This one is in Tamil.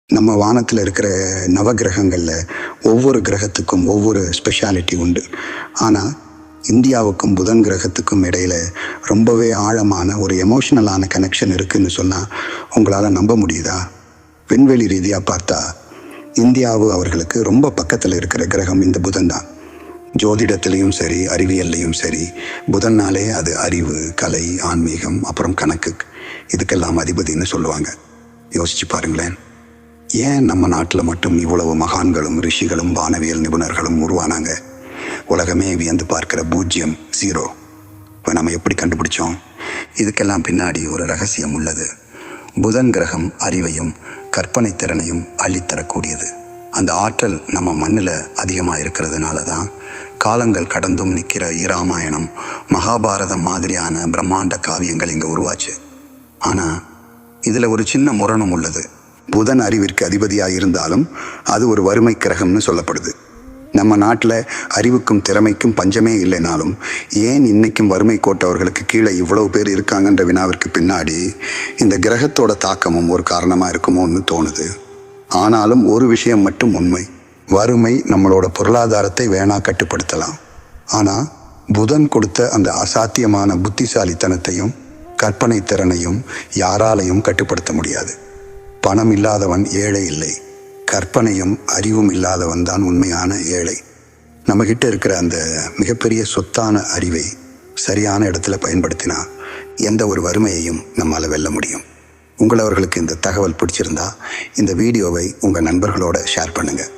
நம்ம வானத்தில் இருக்கிற நவகிரகங்களில் ஒவ்வொரு கிரகத்துக்கும் ஒவ்வொரு ஸ்பெஷாலிட்டி உண்டு. ஆனால் இந்தியாவுக்கும் புதன் கிரகத்துக்கும் இடையில் ரொம்பவே ஆழமான ஒரு எமோஷ்னலான கனெக்ஷன் இருக்குதுன்னு சொன்னால் உங்களால் நம்ப முடியுதா? விண்வெளி ரீதியாக பார்த்தா இந்தியாவு அவர்களுக்கு ரொம்ப பக்கத்தில் இருக்கிற கிரகம் இந்த புதன் தான். ஜோதிடத்துலேயும் சரி, அறிவியல்லையும் சரி, புதன்னாலே அது அறிவு, கலை, ஆன்மீகம், அப்புறம் கணக்கு, இதுக்கெல்லாம் அதிபதினு சொல்லுவாங்க. யோசிச்சு பாருங்களேன், ஏன் நம்ம நாட்டில் மட்டும் இவ்வளவு மகான்களும் ரிஷிகளும் வானவியல் நிபுணர்களும் உருவானாங்க? உலகமே வியந்து பார்க்கிற 0 0 இப்போ நம்ம எப்படி கண்டுபிடிச்சோம்? இதுக்கெல்லாம் பின்னாடி ஒரு ரகசியம் உள்ளது. புதன் கிரகம் அறிவையும் கற்பனை திறனையும் அள்ளித்தரக்கூடியது. அந்த ஆற்றல் நம்ம மண்ணில் அதிகமாக இருக்கிறதுனால தான் காலங்கள் கடந்தும் நிற்கிற இராமாயணம், மகாபாரதம் மாதிரியான பிரம்மாண்ட காவியங்கள் இங்கே உருவாச்சு. ஆனால் இதில் ஒரு சின்ன முரணும் உள்ளது. புதன் அறிவிற்கு அதிபதியாக இருந்தாலும் அது ஒரு வறுமை கிரகம்னு சொல்லப்படுது. நம்ம நாட்டில் அறிவுக்கும் திறமைக்கும் பஞ்சமே இல்லைனாலும் ஏன் இன்னைக்கும் வறுமை கோட்டவர்களுக்கு கீழே இவ்வளவு பேர் இருக்காங்கன்ற வினாவிற்கு பின்னாடி இந்த கிரகத்தோட தாக்கமும் ஒரு காரணமாக இருக்குமோன்னு தோணுது. ஆனாலும் ஒரு விஷயம் மட்டும் உண்மை, வறுமை நம்மளோட பொருளாதாரத்தை வேணா கட்டுப்படுத்தலாம். ஆனால் புதன் கொடுத்த அந்த அசாத்தியமான புத்திசாலித்தனத்தையும் கற்பனை திறனையும் யாராலையும் கட்டுப்படுத்த முடியாது. பணம் இல்லாதவன் ஏழை இல்லை, கற்பனையும் அறிவும் இல்லாதவன் தான் உண்மையான ஏழை. நம்மகிட்ட இருக்கிற அந்த மிகப்பெரிய சொத்தான அறிவை சரியான இடத்துல பயன்படுத்தினா எந்த ஒரு வறுமையையும் நம்மால் வெல்ல முடியும். உங்களவர்களுக்கு இந்த தகவல் பிடிச்சிருந்தா இந்த வீடியோவை உங்கள் நண்பர்களோட ஷேர் பண்ணுங்கள்.